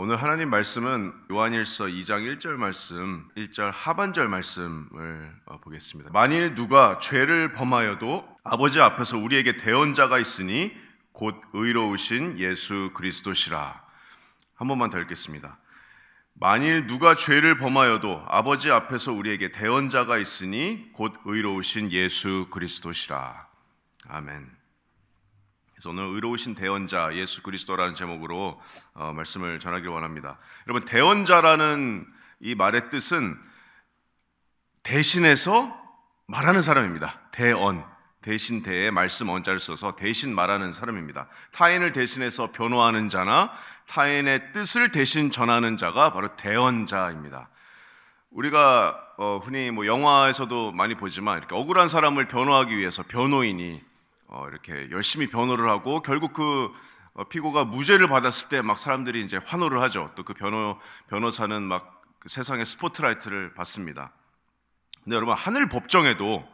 오늘 하나님 말씀은 요한일서 2장 1절 말씀, 1절 하반절 말씀을 보겠습니다. 만일 누가 죄를 범하여도 아버지 앞에서 우리에게 대언자가 있으니 곧 의로우신 예수 그리스도시라. 한 번만 더 읽겠습니다. 만일 누가 죄를 범하여도 아버지 앞에서 우리에게 대언자가 있으니 곧 의로우신 예수 그리스도시라. 아멘. 그래서 오늘 의로우신 대언자 예수 그리스도라는 제목으로 말씀을 전하길 원합니다. 여러분, 대언자라는 이 말의 뜻은 대신해서 말하는 사람입니다. 대언, 대신 대에 말씀 언자를 써서 대신 말하는 사람입니다. 타인을 대신해서 변호하는 자나 타인의 뜻을 대신 전하는 자가 바로 대언자입니다. 우리가 흔히 영화에서도 많이 보지만 이렇게 억울한 사람을 변호하기 위해서 변호인이 이렇게 열심히 변호를 하고 결국 그 피고가 무죄를 받았을 때 막 사람들이 이제 환호를 하죠. 또 그 변호사는 막 그 세상의 스포트라이트를 받습니다. 근데 여러분, 하늘 법정에도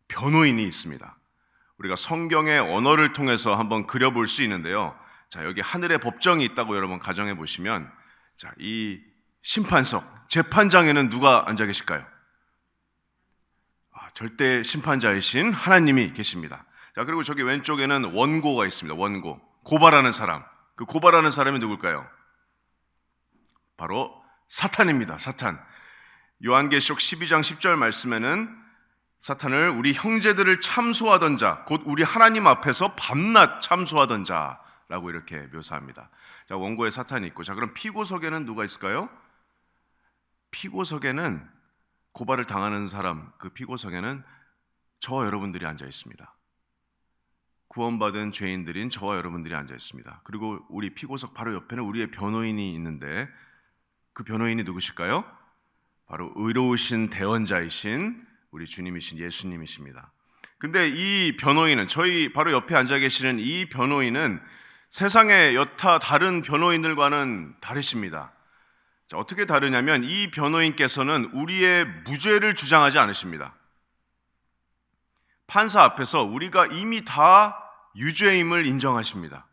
변호인이 있습니다. 우리가 성경의 언어를 통해서 한번 그려볼 수 있는데요. 자, 여기 하늘의 법정이 있다고 여러분 가정해 보시면, 자, 이 심판석, 재판장에는 누가 앉아 계실까요? 절대 심판자이신 하나님이 계십니다. 자, 그리고 저기 왼쪽에는 원고가 있습니다. 원고, 고발하는 사람. 그 고발하는 사람이 누굴까요? 바로 사탄입니다. 사탄. 요한계시록 12장 10절 말씀에는 사탄을 우리 형제들을 참소하던 자, 곧 우리 하나님 앞에서 밤낮 참소하던 자라고 이렇게 묘사합니다. 자, 원고에 사탄이 있고, 자, 그럼 피고석에는 누가 있을까요? 피고석에는 고발을 당하는 사람, 그 피고석에는 저와 여러분들이 앉아 있습니다. 구원받은 죄인들인 저와 여러분들이 앉아 있습니다. 그리고 우리 피고석 바로 옆에는 우리의 변호인이 있는데, 그 변호인이 누구실까요? 바로 의로우신 대언자이신 우리 주님이신 예수님이십니다. 근데 이 변호인은, 저희 바로 옆에 앉아 계시는 이 변호인은 세상의 여타 다른 변호인들과는 다르십니다. 자, 어떻게 다르냐면 이 변호인께서는 우리의 무죄를 주장하지 않으십니다. 판사 앞에서 우리가 이미 다 유죄임을 인정하십니다.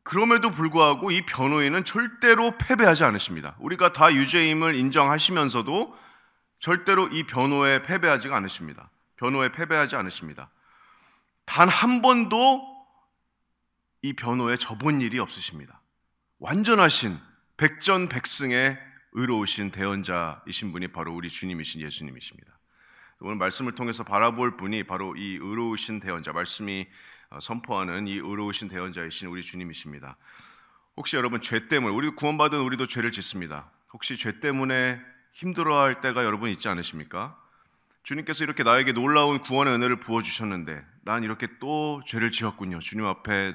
그럼에도 불구하고 이 변호인은 절대로 패배하지 않으십니다. 우리가 다 유죄임을 인정하시면서도 절대로 이 변호에 패배하지가 않으십니다. 변호에 패배하지 않으십니다. 단 한 번도 이 변호에 져본 일이 없으십니다. 완전하신 백전백승의 의로우신 대언자이신 분이 바로 우리 주님이신 예수님이십니다. 오늘 말씀을 통해서 바라볼 분이 바로 이 의로우신 대언자, 말씀이 선포하는 이 의로우신 대언자이신 우리 주님이십니다. 혹시 여러분, 죄 때문에, 우리 구원받은 우리도 죄를 짓습니다. 혹시 죄 때문에 힘들어할 때가 여러분 있지 않으십니까? 주님께서 이렇게 나에게 놀라운 구원의 은혜를 부어주셨는데 난 이렇게 또 죄를 지었군요. 주님 앞에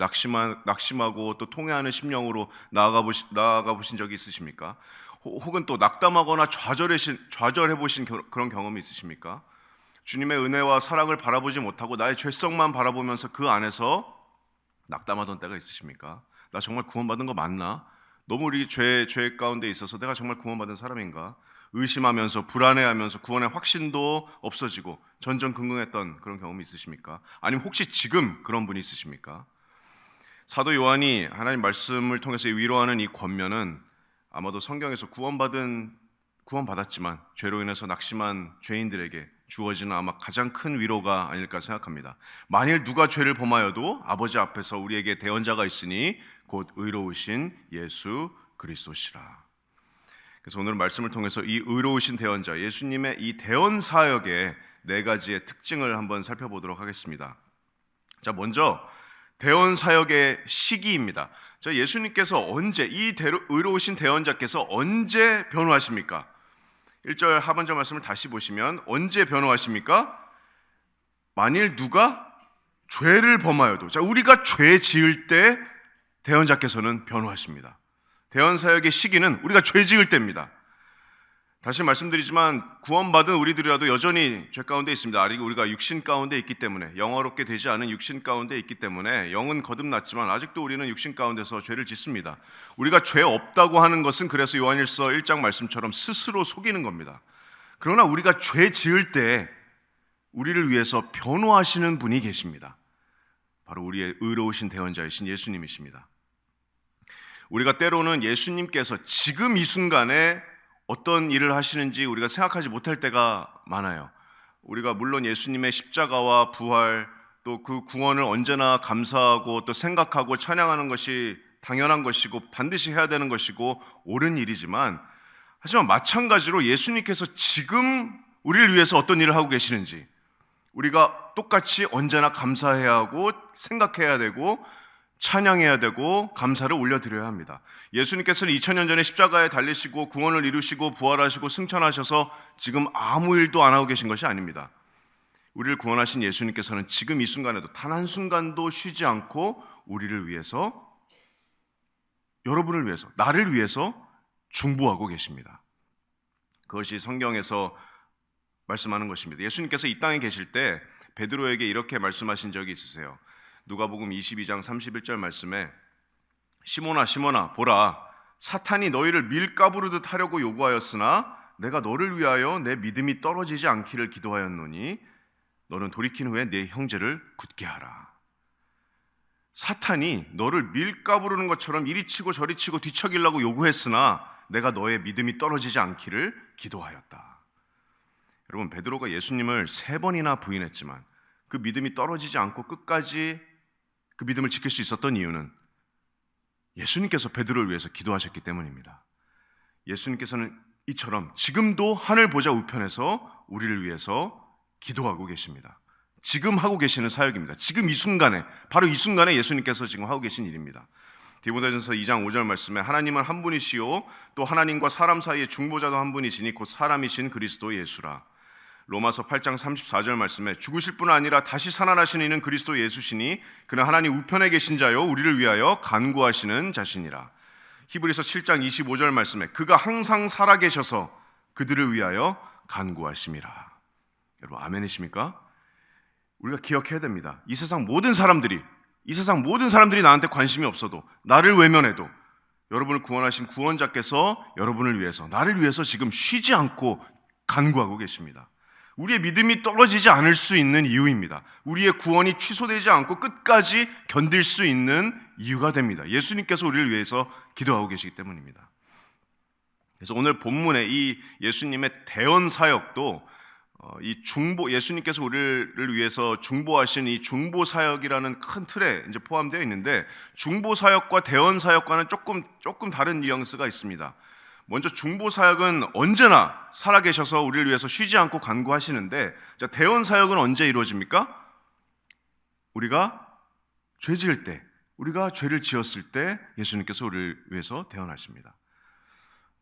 낙심하고 또 통회하는 심령으로 나아가 보신 적이 있으십니까? 혹은 또 낙담하거나 좌절해 보신 그런 경험이 있으십니까? 주님의 은혜와 사랑을 바라보지 못하고 나의 죄성만 바라보면서 그 안에서 낙담하던 때가 있으십니까? 나 정말 구원받은 거 맞나? 너무 우리 죄 가운데 있어서 내가 정말 구원받은 사람인가? 의심하면서 불안해하면서 구원의 확신도 없어지고 전전긍긍했던 그런 경험이 있으십니까? 아니면 혹시 지금 그런 분이 있으십니까? 사도 요한이 하나님 말씀을 통해서 위로하는 이 권면은 아마도 성경에서 구원받았지만 죄로 인해서 낙심한 죄인들에게 주어지는 아마 가장 큰 위로가 아닐까 생각합니다. 만일 누가 죄를 범하여도 아버지 앞에서 우리에게 대언자가 있으니 곧 의로우신 예수 그리스도시라. 그래서 오늘 말씀을 통해서 이 의로우신 대언자, 예수님의 이 대언 사역의 네 가지의 특징을 한번 살펴보도록 하겠습니다. 자, 먼저 대언 사역의 시기입니다. 자, 예수님께서 언제, 이 의로우신 대언자께서 언제 변호하십니까? 1절 하반절 말씀을 다시 보시면 언제 변호하십니까? 만일 누가 죄를 범하여도, 자, 우리가 죄 지을 때 대언자께서는 변호하십니다. 대언 사역의 시기는 우리가 죄 지을 때입니다. 다시 말씀드리지만 구원받은 우리들이라도 여전히 죄 가운데 있습니다. 아직 우리가 육신 가운데 있기 때문에, 영화롭게 되지 않은 육신 가운데 있기 때문에 영은 거듭났지만 아직도 우리는 육신 가운데서 죄를 짓습니다. 우리가 죄 없다고 하는 것은 그래서 요한일서 1장 말씀처럼 스스로 속이는 겁니다. 그러나 우리가 죄 지을 때 우리를 위해서 변호하시는 분이 계십니다. 바로 우리의 의로우신 대언자이신 예수님이십니다. 우리가 때로는 예수님께서 지금 이 순간에 어떤 일을 하시는지 우리가 생각하지 못할 때가 많아요. 우리가 물론 예수님의 십자가와 부활, 또 그 구원을 언제나 감사하고 또 생각하고 찬양하는 것이 당연한 것이고 반드시 해야 되는 것이고 옳은 일이지만, 하지만 마찬가지로 예수님께서 지금 우리를 위해서 어떤 일을 하고 계시는지 우리가 똑같이 언제나 감사해야 하고 생각해야 되고 찬양해야 되고 감사를 올려드려야 합니다. 예수님께서는 2000년 전에 십자가에 달리시고 구원을 이루시고 부활하시고 승천하셔서 지금 아무 일도 안 하고 계신 것이 아닙니다. 우리를 구원하신 예수님께서는 지금 이 순간에도 단 한순간도 쉬지 않고 우리를 위해서, 여러분을 위해서, 나를 위해서 중보하고 계십니다. 그것이 성경에서 말씀하는 것입니다. 예수님께서 이 땅에 계실 때 베드로에게 이렇게 말씀하신 적이 있으세요. 누가복음 22장 31절 말씀에 시몬아 시몬아 보라, 사탄이 너희를 밀가부르듯 하려고 요구하였으나 내가 너를 위하여 내 믿음이 떨어지지 않기를 기도하였노니 너는 돌이킨 후에 내 형제를 굳게 하라. 사탄이 너를 밀가부르는 것처럼 이리 치고 저리 치고 뒤척이려고 요구했으나 내가 너의 믿음이 떨어지지 않기를 기도하였다. 여러분, 베드로가 예수님을 3번이나 부인했지만 그 믿음이 떨어지지 않고 끝까지 그 믿음을 지킬 수 있었던 이유는 예수님께서 베드로를 위해서 기도하셨기 때문입니다. 예수님께서는 이처럼 지금도 하늘 보좌 우편에서 우리를 위해서 기도하고 계십니다. 지금 하고 계시는 사역입니다. 지금 이 순간에, 바로 이 순간에 예수님께서 지금 하고 계신 일입니다. 디모데전서 2장 5절 말씀에 하나님은 한 분이시요 또 하나님과 사람 사이의 중보자도 한 분이시니 곧 사람이신 그리스도 예수라. 로마서 8장 34절 말씀에 죽으실 뿐 아니라 다시 살아나신 이는 그리스도 예수시니 그는 하나님 우편에 계신 자요 우리를 위하여 간구하시는 자시니라. 히브리서 7장 25절 말씀에 그가 항상 살아계셔서 그들을 위하여 간구하심이라. 여러분, 아멘이십니까? 우리가 기억해야 됩니다. 이 세상 모든 사람들이 나한테 관심이 없어도, 나를 외면해도 여러분을 구원하신 구원자께서 여러분을 위해서, 나를 위해서 지금 쉬지 않고 간구하고 계십니다. 우리의 믿음이 떨어지지 않을 수 있는 이유입니다. 우리의 구원이 취소되지 않고 끝까지 견딜 수 있는 이유가 됩니다. 예수님께서 우리를 위해서 기도하고 계시기 때문입니다. 그래서 오늘 본문의 이 예수님의 대언 사역도 이 중보, 예수님께서 우리를 위해서 중보하신 이 중보 사역이라는 큰 틀에 이제 포함되어 있는데, 중보 사역과 대언 사역과는 조금 다른 뉘앙스가 있습니다. 먼저 중보 사역은 언제나 살아계셔서 우리를 위해서 쉬지 않고 간구하시는데, 자, 대언 사역은 언제 이루어집니까? 우리가 죄 지을 때, 우리가 죄를 지었을 때 예수님께서 우리를 위해서 대언하십니다.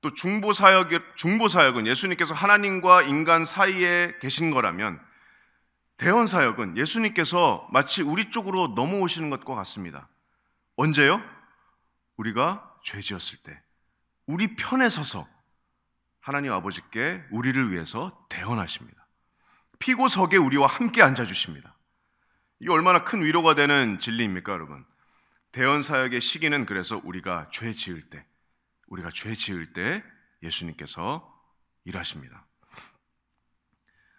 또 중보 사역은 예수님께서 하나님과 인간 사이에 계신 거라면, 대언 사역은 예수님께서 마치 우리 쪽으로 넘어오시는 것과 같습니다. 언제요? 우리가 죄 지었을 때 우리 편에 서서 하나님 아버지께 우리를 위해서 대언하십니다. 피고석에 우리와 함께 앉아주십니다. 이게 얼마나 큰 위로가 되는 진리입니까, 여러분? 대언 사역의 시기는 그래서 우리가 죄 지을 때 예수님께서 일하십니다.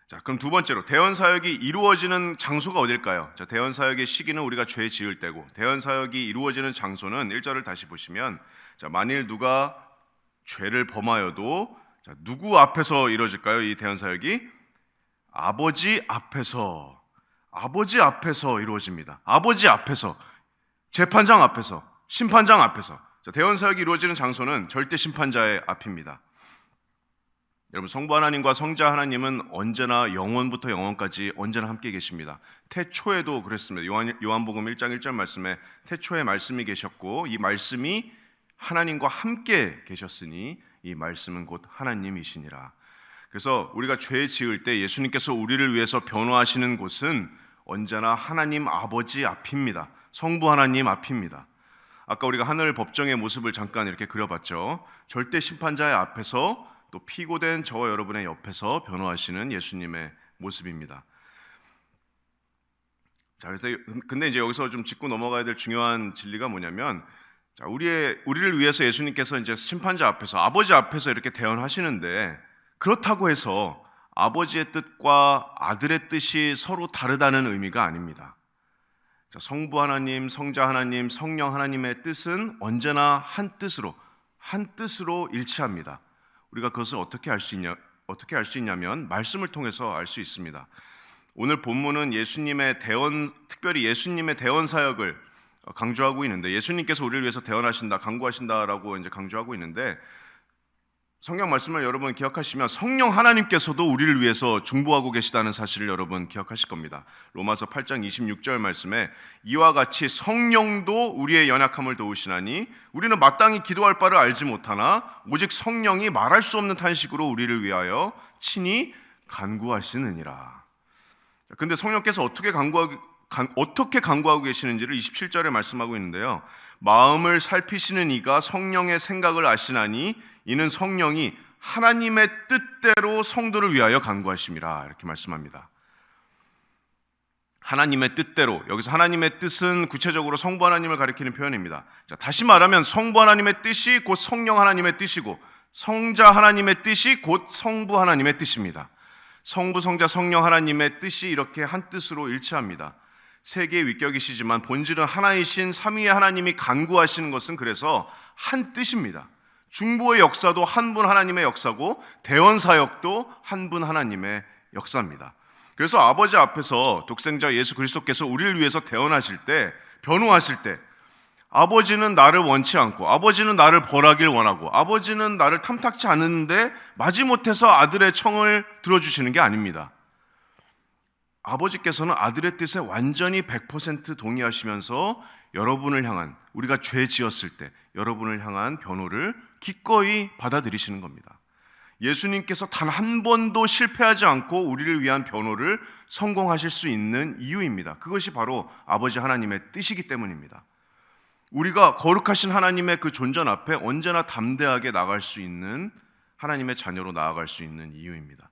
자, 그럼 두 번째로 대언 사역이 이루어지는 장소가 어딜까요? 자, 대언 사역의 시기는 우리가 죄 지을 때고, 대언 사역이 이루어지는 장소는 1절을 다시 보시면, 자, 만일 누가 죄를 범하여도, 자, 누구 앞에서 이루어질까요? 이 대언 사역이 아버지 앞에서 이루어집니다. 아버지 앞에서, 재판장 앞에서, 심판장 앞에서. 대언 사역이 이루어지는 장소는 절대 심판자의 앞입니다. 여러분, 성부 하나님과 성자 하나님은 언제나 영원부터 영원까지 언제나 함께 계십니다. 태초에도 그랬습니다. 요한복음 1장 1절 말씀에 태초에 말씀이 계셨고 이 말씀이 하나님과 함께 계셨으니 이 말씀은 곧 하나님이시니라. 그래서 우리가 죄 지을 때 예수님께서 우리를 위해서 변호하시는 곳은 언제나 하나님 아버지 앞입니다. 성부 하나님 앞입니다. 아까 우리가 하늘 법정의 모습을 잠깐 이렇게 그려봤죠. 절대 심판자의 앞에서 또 피고된 저와 여러분의 옆에서 변호하시는 예수님의 모습입니다. 자, 그래서 근데 이제 여기서 좀 짚고 넘어가야 될 중요한 진리가 뭐냐면, 자, 우리를 위해서 예수님께서 이제 심판자 앞에서, 아버지 앞에서 이렇게 대언하시는데, 그렇다고 해서 아버지의 뜻과 아들의 뜻이 서로 다르다는 의미가 아닙니다. 자, 성부 하나님, 성자 하나님, 성령 하나님의 뜻은 언제나 한 뜻으로 일치합니다. 우리가 그것을 어떻게 알 수 있냐면 말씀을 통해서 알 수 있습니다. 오늘 본문은 특별히 예수님의 대언 사역을 강조하고 있는데, 예수님께서 우리를 위해서 대언하신다, 간구하신다라고 이제 강조하고 있는데, 성경 말씀을 여러분 기억하시면 성령 하나님께서도 우리를 위해서 중보하고 계시다는 사실을 여러분 기억하실 겁니다. 로마서 8장 26절 말씀에 이와 같이 성령도 우리의 연약함을 도우시나니 우리는 마땅히 기도할 바를 알지 못하나 오직 성령이 말할 수 없는 탄식으로 우리를 위하여 친히 간구하시느니라. 근데 성령께서 어떻게 간구하고 계시는지를 27절에 말씀하고 있는데요. 마음을 살피시는 이가 성령의 생각을 아시나니 이는 성령이 하나님의 뜻대로 성도를 위하여 간구하심이라, 이렇게 말씀합니다. 하나님의 뜻대로, 여기서 하나님의 뜻은 구체적으로 성부 하나님을 가리키는 표현입니다. 자, 다시 말하면 성부 하나님의 뜻이 곧 성령 하나님의 뜻이고 성자 하나님의 뜻이 곧 성부 하나님의 뜻입니다. 성부, 성자, 성령 하나님의 뜻이 이렇게 한 뜻으로 일치합니다. 세 개의 위격이시지만 본질은 하나이신 삼위의 하나님이 간구하시는 것은 그래서 한 뜻입니다. 중보의 역사도 한 분 하나님의 역사고 대언 사역도 한 분 하나님의 역사입니다. 그래서 아버지 앞에서 독생자 예수 그리스도께서 우리를 위해서 대언하실 때, 변호하실 때, 아버지는 나를 원치 않고 아버지는 나를 벌하길 원하고 아버지는 나를 탐탁치 않은데 마지못해서 아들의 청을 들어주시는 게 아닙니다. 아버지께서는 아들의 뜻에 완전히 100% 동의하시면서 여러분을 향한, 우리가 죄 지었을 때 여러분을 향한 변호를 기꺼이 받아들이시는 겁니다. 예수님께서 단 한 번도 실패하지 않고 우리를 위한 변호를 성공하실 수 있는 이유입니다. 그것이 바로 아버지 하나님의 뜻이기 때문입니다. 우리가 거룩하신 하나님의 그 존전 앞에 언제나 담대하게 나갈 수 있는, 하나님의 자녀로 나아갈 수 있는 이유입니다.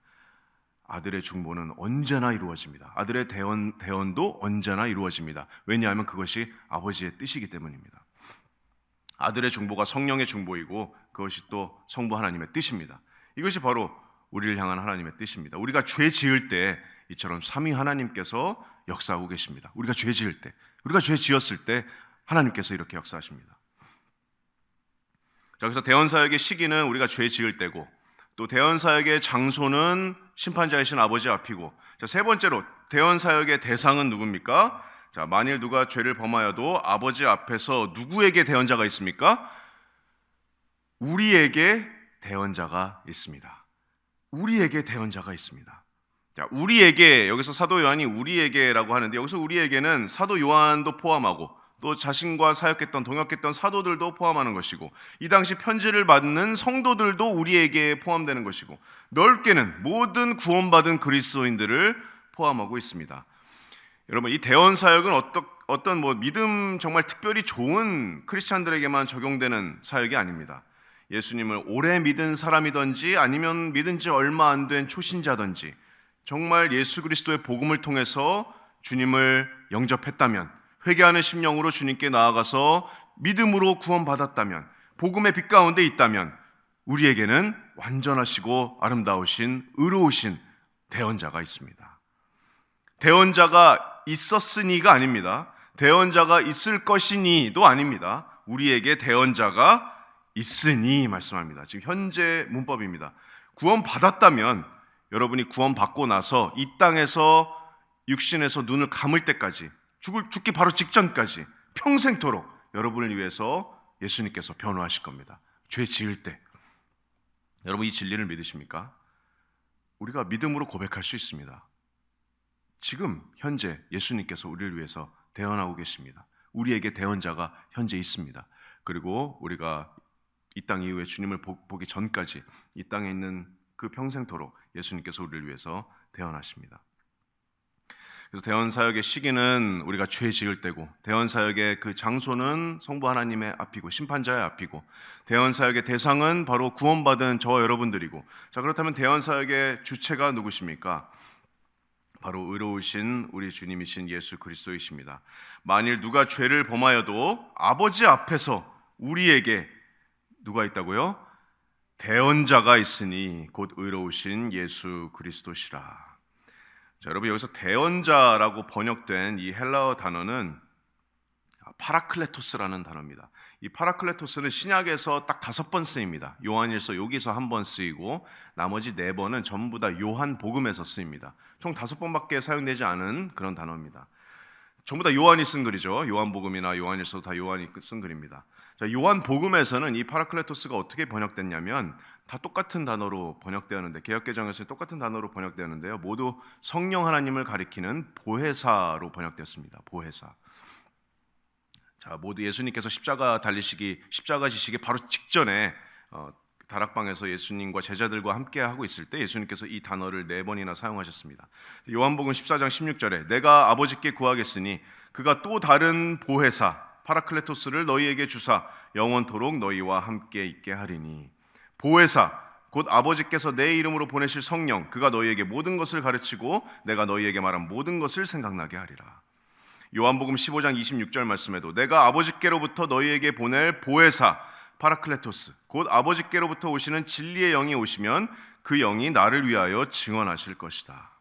아들의 중보는 언제나 이루어집니다. 아들의 대언도 언제나 이루어집니다. 왜냐하면 그것이 아버지의 뜻이기 때문입니다. 아들의 중보가 성령의 중보이고 그것이 또 성부 하나님의 뜻입니다. 이것이 바로 우리를 향한 하나님의 뜻입니다. 우리가 죄 지을 때 이처럼 삼위 하나님께서 역사하고 계십니다. 우리가 죄 지었을 때 하나님께서 이렇게 역사하십니다. 자, 그래서 대언 사역의 시기는 우리가 죄 지을 때고, 또 대언 사역의 장소는 심판자이신 아버지 앞이고, 자, 세 번째로 대언 사역의 대상은 누굽니까? 자, 만일 누가 죄를 범하여도 아버지 앞에서 누구에게 대언자가 있습니까? 우리에게 대언자가 있습니다. 우리에게 대언자가 있습니다. 자, 우리에게, 여기서 사도 요한이 우리에게라고 하는데, 여기서 우리에게는 사도 요한도 포함하고 또 자신과 사역했던, 동역했던 사도들도 포함하는 것이고, 이 당시 편지를 받는 성도들도 우리에게 포함되는 것이고, 넓게는 모든 구원받은 그리스도인들을 포함하고 있습니다. 여러분, 이 대언 사역은 어떤 믿음 정말 특별히 좋은 크리스찬들에게만 적용되는 사역이 아닙니다. 예수님을 오래 믿은 사람이든지 아니면 믿은 지 얼마 안 된 초신자든지 정말 예수 그리스도의 복음을 통해서 주님을 영접했다면, 회개하는 심령으로 주님께 나아가서 믿음으로 구원받았다면, 복음의 빛 가운데 있다면 우리에게는 완전하시고 아름다우신 의로우신 대언자가 있습니다. 대언자가 있었으니가 아닙니다. 대언자가 있을 것이니도 아닙니다. 우리에게 대언자가 있으니 말씀합니다. 지금 현재 문법입니다. 구원받았다면, 여러분이 구원받고 나서 이 땅에서 육신에서 눈을 감을 때까지, 죽기 바로 직전까지 평생토록 여러분을 위해서 예수님께서 변호하실 겁니다. 죄 지을 때. 여러분, 이 진리를 믿으십니까? 우리가 믿음으로 고백할 수 있습니다. 지금 현재 예수님께서 우리를 위해서 대언하고 계십니다. 우리에게 대언자가 현재 있습니다. 그리고 우리가 이 땅 이후에 주님을 보기 전까지 이 땅에 있는 그 평생토록 예수님께서 우리를 위해서 대언하십니다. 그래서 대언 사역의 시기는 우리가 죄 지을 때고, 대언 사역의 그 장소는 성부 하나님의 앞이고 심판자의 앞이고, 대언 사역의 대상은 바로 구원받은 저와 여러분들이고, 자, 그렇다면 대언 사역의 주체가 누구십니까? 바로 의로우신 우리 주님이신 예수 그리스도이십니다. 만일 누가 죄를 범하여도 아버지 앞에서 우리에게 누가 있다고요? 대언자가 있으니 곧 의로우신 예수 그리스도시라. 자, 여러분, 여기서 대언자라고 번역된 이 헬라어 단어는 파라클레토스라는 단어입니다. 이 파라클레토스는 신약에서 딱 5번 쓰입니다. 요한일서 여기서 1번 쓰이고 나머지 4번은 전부 다 요한복음에서 쓰입니다. 총 5번밖에 사용되지 않은 그런 단어입니다. 전부 다 요한이 쓴 글이죠. 요한복음이나 요한일서 다 요한이 쓴 글입니다. 자, 요한복음에서는 이 파라클레토스가 어떻게 번역됐냐면 다 똑같은 단어로 번역되었는데, 개역개정에서는 똑같은 단어로 번역되었는데요. 모두 성령 하나님을 가리키는 보혜사로 번역되었습니다. 보혜사. 자, 모두 예수님께서 십자가 지시기 바로 직전에 다락방에서 예수님과 제자들과 함께 하고 있을 때 예수님께서 이 단어를 4번이나 사용하셨습니다. 요한복음 14장 16절에 내가 아버지께 구하겠으니 그가 또 다른 보혜사 파라클레토스를 너희에게 주사 영원토록 너희와 함께 있게 하리니, 보혜사 곧 아버지께서 내 이름으로 보내실 성령, 그가 너희에게 모든 것을 가르치고 내가 너희에게 말한 모든 것을 생각나게 하리라. 요한복음 15장 26절 말씀에도 내가 아버지께로부터 너희에게 보낼 보혜사 파라클레토스 곧 아버지께로부터 오시는 진리의 영이 오시면 그 영이 나를 위하여 증언하실 것이다.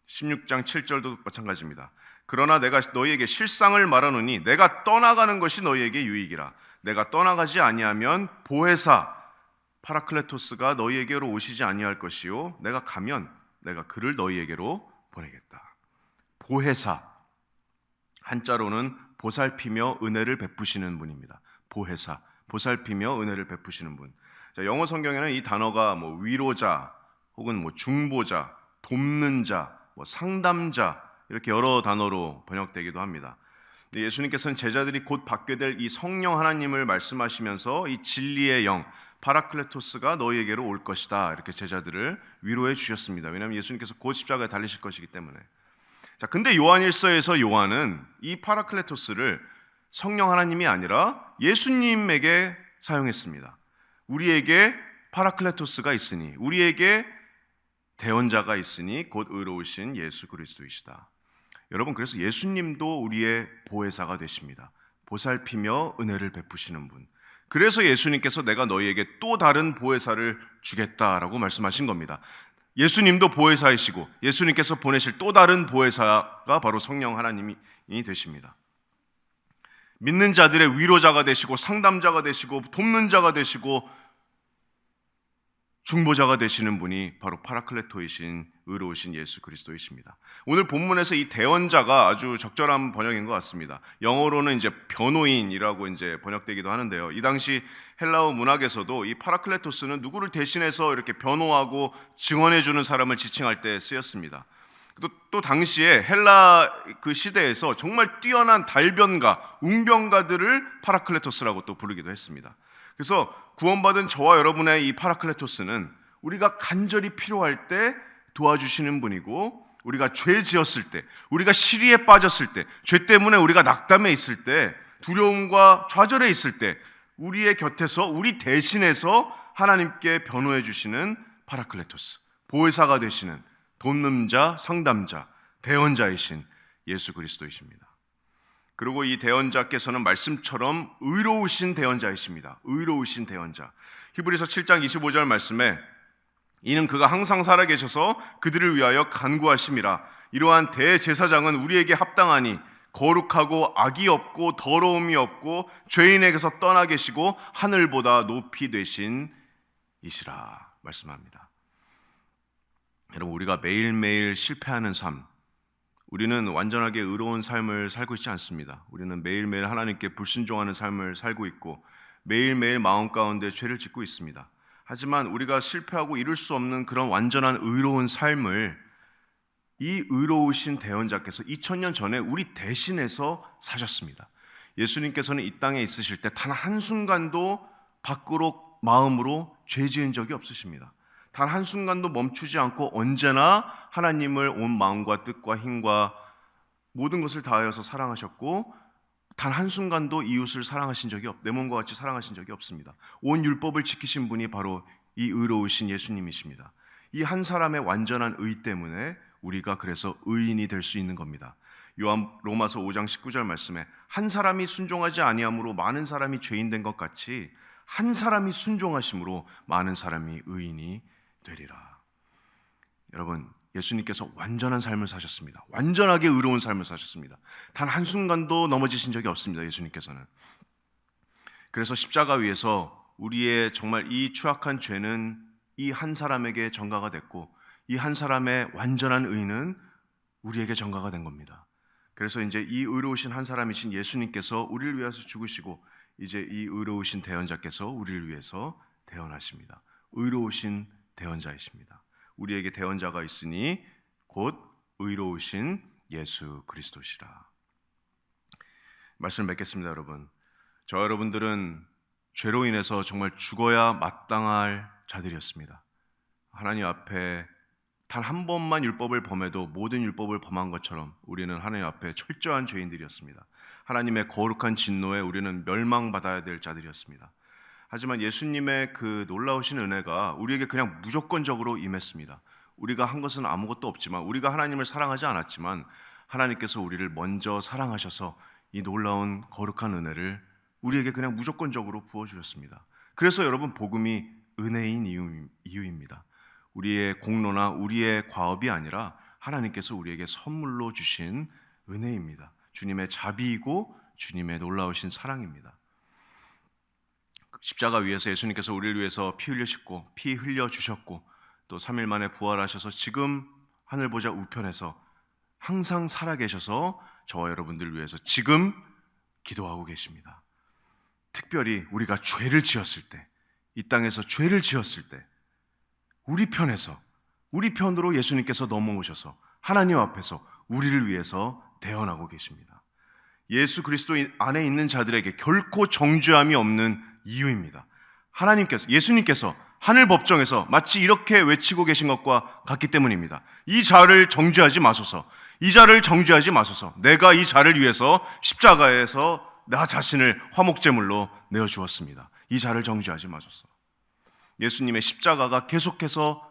16장 7절도 마찬가지입니다. 그러나 내가 너희에게 실상을 말하노니 내가 떠나가는 것이 너희에게 유익이라. 내가 떠나가지 아니하면 보혜사 파라클레토스가 너희에게로 오시지 아니할 것이요 내가 가면 내가 그를 너희에게로 보내겠다. 보혜사, 한자로는 보살피며 은혜를 베푸시는 분입니다. 보혜사, 보살피며 은혜를 베푸시는 분. 자, 영어 성경에는 이 단어가 위로자 혹은 중보자, 돕는 자, 상담자 이렇게 여러 단어로 번역되기도 합니다. 예수님께서는 제자들이 곧 받게 될 이 성령 하나님을 말씀하시면서 이 진리의 영 파라클레토스가 너희에게로 올 것이다 이렇게 제자들을 위로해 주셨습니다. 왜냐하면 예수님께서 곧 십자가에 달리실 것이기 때문에. 자, 근데 요한일서에서 요한은 이 파라클레토스를 성령 하나님이 아니라 예수님에게 사용했습니다. 우리에게 파라클레토스가 있으니, 우리에게 대언자가 있으니 곧 의로우신 예수 그리스도이시다. 여러분, 그래서 예수님도 우리의 보혜사가 되십니다. 보살피며 은혜를 베푸시는 분. 그래서 예수님께서 내가 너희에게 또 다른 보혜사를 주겠다라고 말씀하신 겁니다. 예수님도 보혜사이시고 예수님께서 보내실 또 다른 보혜사가 바로 성령 하나님이 되십니다. 믿는 자들의 위로자가 되시고 상담자가 되시고 돕는 자가 되시고 중보자가 되시는 분이 바로 파라클레토이신 의로우신 예수 그리스도이십니다. 오늘 본문에서 이 대언자가 아주 적절한 번역인 것 같습니다. 영어로는 이제 변호인이라고 이제 번역되기도 하는데요. 이 당시 헬라어 문학에서도 이 파라클레토스는 누구를 대신해서 이렇게 변호하고 증언해 주는 사람을 지칭할 때 쓰였습니다. 또 당시에 헬라 그 시대에서 정말 뛰어난 달변가, 웅변가들을 파라클레토스라고 또 부르기도 했습니다. 그래서 구원받은 저와 여러분의 이 파라클레토스는 우리가 간절히 필요할 때 도와주시는 분이고, 우리가 죄 지었을 때, 우리가 시리에 빠졌을 때, 죄 때문에 우리가 낙담해 있을 때, 두려움과 좌절해 있을 때 우리의 곁에서 우리 대신해서 하나님께 변호해 주시는 파라클레토스, 보혜사가 되시는 돕는 자, 상담자, 대언자이신 예수 그리스도이십니다. 그리고 이 대언자께서는 말씀처럼 의로우신 대언자이십니다. 의로우신 대언자. 히브리서 7장 25절 말씀에 이는 그가 항상 살아계셔서 그들을 위하여 간구하심이라. 이러한 대제사장은 우리에게 합당하니 거룩하고 악이 없고 더러움이 없고 죄인에게서 떠나 계시고 하늘보다 높이 되신 이시라 말씀합니다. 여러분, 우리가 매일매일 실패하는 삶, 우리는 완전하게 의로운 삶을 살고 있지 않습니다. 우리는 매일매일 하나님께 불순종하는 삶을 살고 있고 매일매일 마음 가운데 죄를 짓고 있습니다. 하지만 우리가 실패하고 이룰 수 없는 그런 완전한 의로운 삶을 이 의로우신 대언자께서 2000년 전에 우리 대신해서 사셨습니다. 예수님께서는 이 땅에 있으실 때 단 한순간도 밖으로 마음으로 죄 지은 적이 없으십니다. 단 한순간도 멈추지 않고 언제나 하나님을 온 마음과 뜻과 힘과 모든 것을 다하여서 사랑하셨고, 단 한순간도 이웃을 사랑하신 적이 내 몸과 같이 사랑하신 적이 없습니다. 온 율법을 지키신 분이 바로 이 의로우신 예수님이십니다. 이 한 사람의 완전한 의 때문에 우리가 그래서 의인이 될 수 있는 겁니다. 로마서 5장 19절 말씀에 한 사람이 순종하지 아니함으로 많은 사람이 죄인 된 것 같이 한 사람이 순종하심으로 많은 사람이 의인이 되리라. 여러분, 예수님께서 완전한 삶을 사셨습니다. 완전하게 의로운 삶을 사셨습니다. 단 한순간도 넘어지신 적이 없습니다. 예수님께서는. 그래서 십자가 위에서 우리의 정말 이 추악한 죄는 이 한 사람에게 전가가 됐고, 이 한 사람의 완전한 의는 우리에게 전가가 된 겁니다. 그래서 이제 이 의로우신 한 사람이신 예수님께서 우리를 위해서 죽으시고, 이제 이 의로우신 대언자께서 우리를 위해서 대언하십니다. 의로우신 대언자이십니다. 우리에게 대언자가 있으니 곧 의로우신 예수 그리스도시라. 말씀 맺겠습니다, 여러분. 저 여러분들은 죄로 인해서 정말 죽어야 마땅할 자들이었습니다. 하나님 앞에 단 한 번만 율법을 범해도 모든 율법을 범한 것처럼 우리는 하나님 앞에 철저한 죄인들이었습니다. 하나님의 거룩한 진노에 우리는 멸망받아야 될 자들이었습니다. 하지만 예수님의 그 놀라우신 은혜가 우리에게 그냥 무조건적으로 임했습니다. 우리가 한 것은 아무것도 없지만, 우리가 하나님을 사랑하지 않았지만 하나님께서 우리를 먼저 사랑하셔서 이 놀라운 거룩한 은혜를 우리에게 그냥 무조건적으로 부어주셨습니다. 그래서 여러분, 복음이 은혜인 이유입니다. 우리의 공로나 우리의 과업이 아니라 하나님께서 우리에게 선물로 주신 은혜입니다. 주님의 자비이고 주님의 놀라우신 사랑입니다. 십자가 위에서 예수님께서 우리를 위해서 피 흘리셨고, 피 흘려 주셨고, 또 3일 만에 부활하셔서 지금 하늘 보좌 우편에서 항상 살아계셔서 저와 여러분들을 위해서 지금 기도하고 계십니다. 특별히 우리가 죄를 지었을 때, 이 땅에서 죄를 지었을 때 우리 편에서, 우리 편으로 예수님께서 넘어오셔서 하나님 앞에서 우리를 위해서 대언하고 계십니다. 예수 그리스도 안에 있는 자들에게 결코 정죄함이 없는 이유입니다. 예수님께서 하늘 법정에서 마치 이렇게 외치고 계신 것과 같기 때문입니다. 이 자를 정죄하지 마소서. 이 자를 정죄하지 마소서. 내가 이 자를 위해서 십자가에서 나 자신을 화목제물로 내어주었습니다. 이 자를 정죄하지 마소서. 예수님의 십자가가 계속해서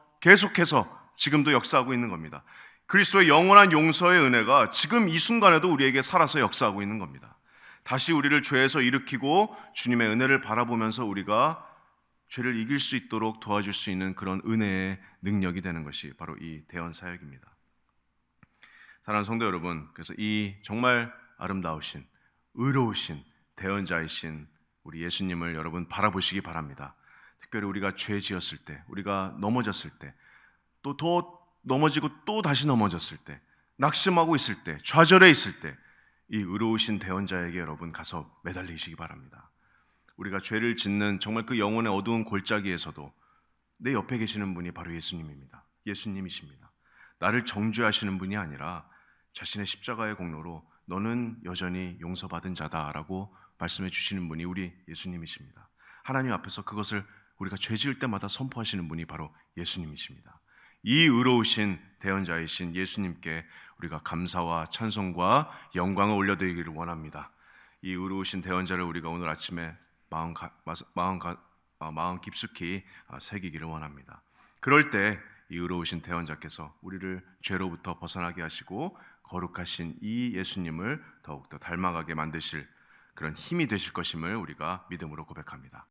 지금도 역사하고 있는 겁니다. 그리스도의 영원한 용서의 은혜가 지금 이 순간에도 우리에게 살아서 역사하고 있는 겁니다. 다시 우리를 죄에서 일으키고 주님의 은혜를 바라보면서 우리가 죄를 이길 수 있도록 도와줄 수 있는 그런 은혜의 능력이 되는 것이 바로 이 대언 사역입니다. 사랑하는 성도 여러분, 그래서 이 정말 아름다우신, 의로우신 대언자이신 우리 예수님을 여러분 바라보시기 바랍니다. 특별히 우리가 죄 지었을 때, 우리가 넘어졌을 때, 또 더 넘어지고 또 다시 넘어졌을 때, 낙심하고 있을 때, 좌절해 있을 때, 이 의로우신 대언자에게 여러분 가서 매달리시기 바랍니다. 우리가 죄를 짓는 정말 그 영혼의 어두운 골짜기에서도 내 옆에 계시는 분이 바로 예수님입니다. 예수님이십니다. 나를 정죄하시는 분이 아니라 자신의 십자가의 공로로 너는 여전히 용서받은 자다라고 말씀해 주시는 분이 우리 예수님이십니다. 하나님 앞에서 그것을 우리가 죄 지을 때마다 선포하시는 분이 바로 예수님이십니다. 이 의로우신 대언자이신 예수님께 우리가 감사와 찬송과 영광을 올려드리기를 원합니다. 이 의로우신 대언자를 우리가 오늘 아침에 마음 깊숙이 새기기를 원합니다. 그럴 때 이 의로우신 대언자께서 우리를 죄로부터 벗어나게 하시고 거룩하신 이 예수님을 더욱더 닮아가게 만드실 그런 힘이 되실 것임을 우리가 믿음으로 고백합니다.